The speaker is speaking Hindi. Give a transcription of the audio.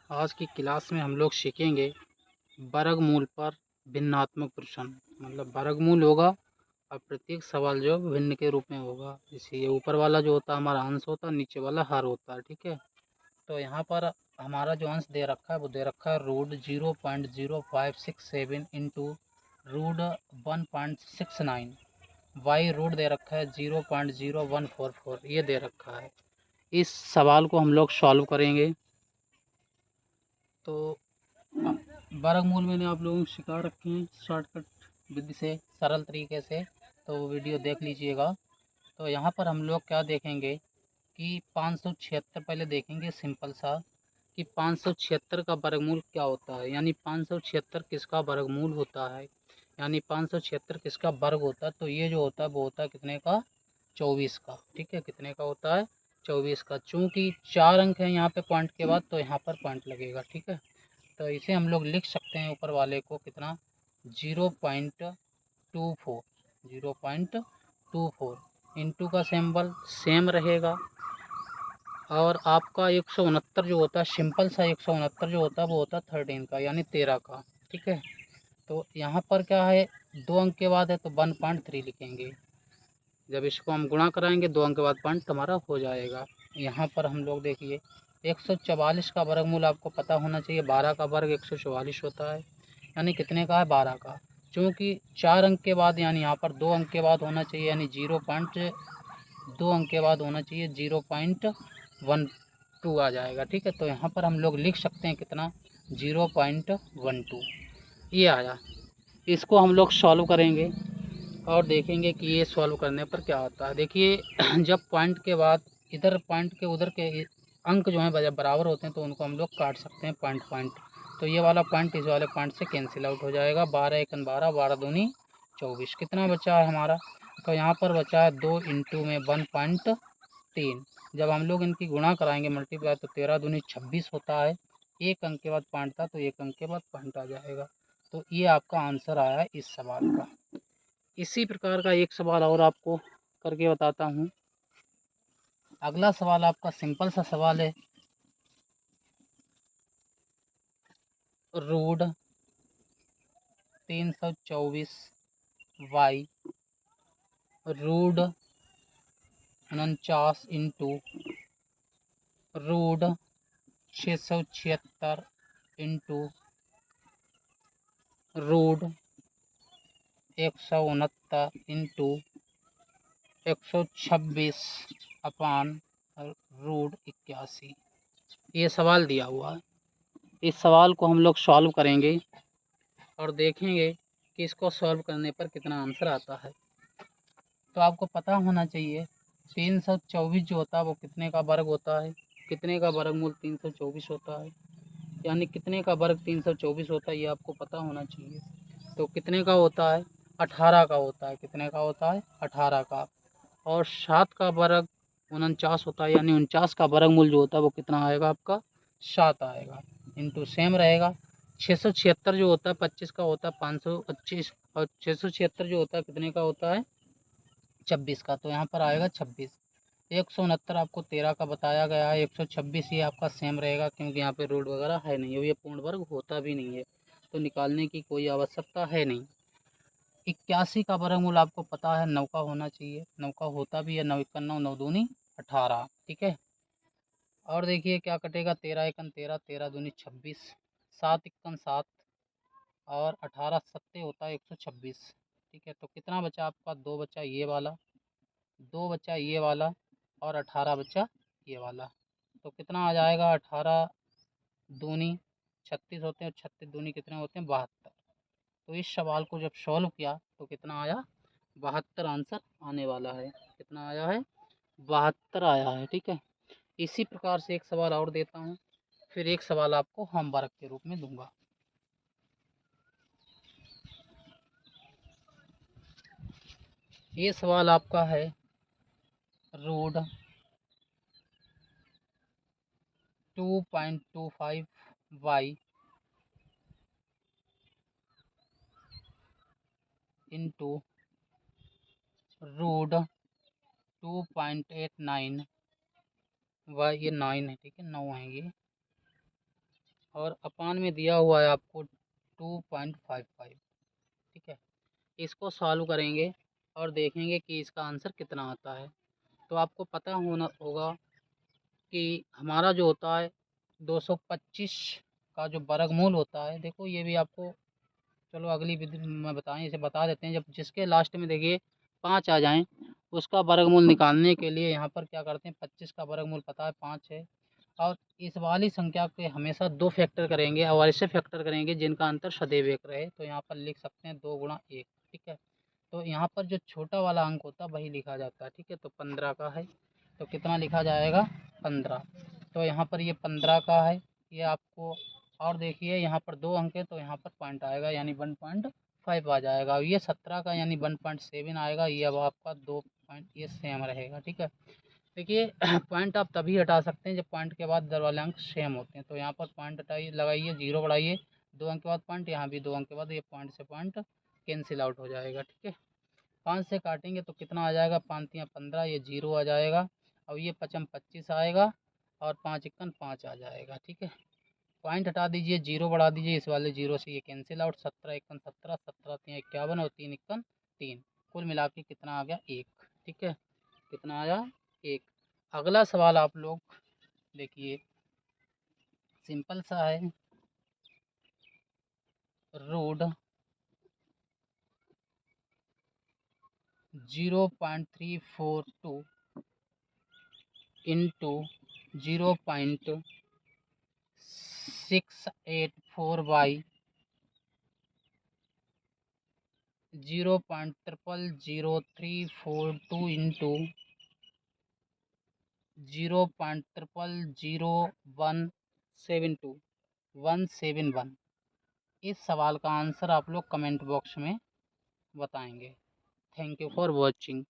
आज की क्लास में हम लोग सीखेंगे वर्गमूल पर भिन्नात्मक प्रश्न। मतलब वर्गमूल होगा और प्रत्येक सवाल जो भिन्न के रूप में होगा। जैसे ये ऊपर वाला जो होता है हमारा अंश होता है, नीचे वाला हर होता है। ठीक है, तो यहाँ पर हमारा जो अंश दे रखा है वो दे रखा है root 0.0567 into root 1.69। Y root दे रखा है 0.0144, ये दे रखा है। इस सवाल को हम लोग सॉल्व करेंगे। तो वर्गमूल मैंने आप लोगों को सिखा रखे हैं शॉर्टकट विधि से, सरल तरीके से, तो वो वीडियो देख लीजिएगा। तो यहाँ पर हम लोग क्या देखेंगे कि 576 पहले देखेंगे सिंपल सा, कि 576 का वर्गमूल क्या होता है। यानी 576 किसका वर्गमूल होता है, यानी 576 किसका वर्ग होता है। तो ये जो होता है वो होता है कितने का, 24 का। ठीक है, कितने का होता है, 24 का। चूँकि 4 अंक है यहाँ पे पॉइंट के बाद, तो यहाँ पर पॉइंट लगेगा। ठीक है, तो इसे हम लोग लिख सकते हैं ऊपर वाले को कितना, 0.24। 0.24 इंटू का सिंबल सेम रहेगा। और आपका 169 जो होता है, सिंपल सा 169 जो होता है वो होता है 13 का, यानी 13 का। ठीक है, तो यहाँ पर क्या है, 2 अंक के बाद है तो 1.3 लिखेंगे। जब इसको हम गुणा कराएंगे 2 अंक के बाद पॉइंट हमारा हो जाएगा। यहाँ पर हम लोग देखिए 144 का वर्गमूल आपको पता होना चाहिए। 12 का वर्ग 144 होता है, यानी कितने का है, 12 का। चूँकि 4 अंक के बाद, यानी यहाँ पर 2 अंक के बाद होना चाहिए, यानी 2 अंक के बाद होना चाहिए 0.12 आ जाएगा। ठीक है, तो यहाँ पर हम लोग लिख सकते हैं कितना, 0.12 ये आया। इसको हम लोग सॉल्व करेंगे और देखेंगे कि ये सॉल्व करने पर क्या होता है। देखिए जब पॉइंट के बाद इधर पॉइंट के उधर के अंक जो हैं जब बराबर होते हैं तो उनको हम लोग काट सकते हैं पॉइंट पॉइंट। तो ये वाला पॉइंट इस वाले पॉइंट से कैंसिल आउट हो जाएगा। 12 एकन 12, 12 दूनी 24। कितना बचा है हमारा, तो यहाँ पर बचा है 2 इंटू में 1.3। जब हम लोग इनकी गुणा कराएंगे मल्टीप्लाई, तो 13 दूनी 26 होता है। एक अंक के बाद पॉइंट था तो एक अंक के बाद पॉइंट आ जाएगा। तो ये आपका आंसर आया है इस सवाल का। इसी प्रकार का एक सवाल और आपको करके बताता हूँ। अगला सवाल आपका सिंपल सा सवाल है, root 324 y root 49 into root 676 into root 169 into 126 upon root 81। ये सवाल दिया हुआ है। इस सवाल को हम लोग सॉल्व करेंगे और देखेंगे कि इसको सॉल्व करने पर कितना आंसर आता है। तो आपको पता होना चाहिए 324 जो होता है वो कितने का वर्ग होता है, कितने का वर्गमूल 324 होता है, यानी कितने का वर्ग 324 होता है, ये आपको पता होना चाहिए। तो कितने का होता है, 18 का होता है। कितने का होता है, 18 का। और 7 का वर्ग 49 होता है, यानी 49 का वर्गमूल जो होता है वो कितना आएगा आपका, 7 आएगा। इंटू सेम रहेगा। 676 जो होता है 25 का होता है 525, और 676 जो होता है कितने का होता है, 26 का। तो यहाँ पर आएगा 26। 169 आपको 13 का बताया गया है, 126 ये आपका सेम रहेगा क्योंकि यहाँ पे रूट वगैरह है नहीं, और ये पूर्ण वर्ग होता भी नहीं है, तो निकालने की कोई आवश्यकता है नहीं। 81 का वर्गमूल आपको पता है 9 का होना चाहिए, 9 का होता भी है। 9 एकन 9, 9 दूनी 18। ठीक है, और देखिए क्या कटेगा, 13 एकन 13, 13 दूनी 26, 7 एकन 7, और 18 सत्ते होता है 126। ठीक है, तो कितना बचा आपका, 2 बचा ये वाला, 2 बचा ये वाला, और 18 बचा ये वाला। तो कितना आ जाएगा, 18 दूनी 36 होते हैं, और 36 दूनी कितने होते हैं, 72। तो इस सवाल को जब सॉल्व किया तो कितना आया, 72 आंसर आने वाला है। कितना आया है, 72 आया है। ठीक है, इसी प्रकार से एक सवाल और देता हूँ, फिर एक सवाल आपको होमवर्क के रूप में दूंगा। ये सवाल आपका है, root 2.25 y into root 2.89 y, ये 9 है। ठीक है, 9 है ये, और अपान में दिया हुआ है आपको 2.55। ठीक है, इसको सॉल्व करेंगे और देखेंगे कि इसका आंसर कितना आता है। तो आपको पता होना होगा कि हमारा जो होता है 225 का जो वर्गमूल होता है, देखो ये भी आपको, चलो अगली विधि में बताएं, इसे बता देते हैं। जब जिसके लास्ट में देखिए 5 आ जाएं, उसका वर्गमूल निकालने के लिए यहाँ पर क्या करते हैं, 25 का वर्गमूल पता है 5 है, और इस वाली संख्या के हमेशा 2 फैक्टर करेंगे और ऐसे फैक्टर करेंगे जिनका अंतर सदैव 1 रहे। तो यहाँ पर लिख सकते हैं 2 गुणा 1। ठीक है, तो यहाँ पर जो छोटा वाला अंक होता है वही लिखा जाता है। ठीक है, तो 15 का है, तो कितना लिखा जाएगा, 15। तो यहाँ पर ये 15 का है, ये आपको, और देखिए यहाँ पर 2 अंक है तो यहाँ पर पॉइंट आएगा यानी 1.5 आ जाएगा। और ये 17 का यानी 1.7 आएगा। ये अब आपका 2 पॉइंट ये सेम रहेगा। ठीक है, देखिए पॉइंट आप तभी हटा सकते हैं जब पॉइंट के बाद दर वाले अंक सेम होते हैं। तो यहाँ पर पॉइंट हटाइए, लगाइए, 0 बढ़ाइए, 2 अंक के बाद पॉइंट, यहाँ भी 2 अंक के बाद ये पॉइंट से पॉइंट कैंसिल आउट हो जाएगा। ठीक है, 5 से काटेंगे तो कितना आ जाएगा, 5 तियाँ 15, ये 0 आ जाएगा। अब ये 5 25 आएगा और 5 इक्कन 5 आ जाएगा। ठीक है, पॉइंट हटा दीजिए, 0 बढ़ा दीजिए, इस वाले 0 से ये कैंसिल आउट, 17 इक्कन 17, 17 तियाँ 51 और 3 इक्कन 3, कुल मिला के कितना आ गया, 1। ठीक है, कितना आया, 1। अगला सवाल आप लोग देखिए, सिंपल सा है। रूट 0.342 इंटू 0.684 बाई 0.0000342 इंटू 0.0000171 इस सवाल का आंसर आप लोग कमेंट बॉक्स में बताएंगे। Thank you for watching.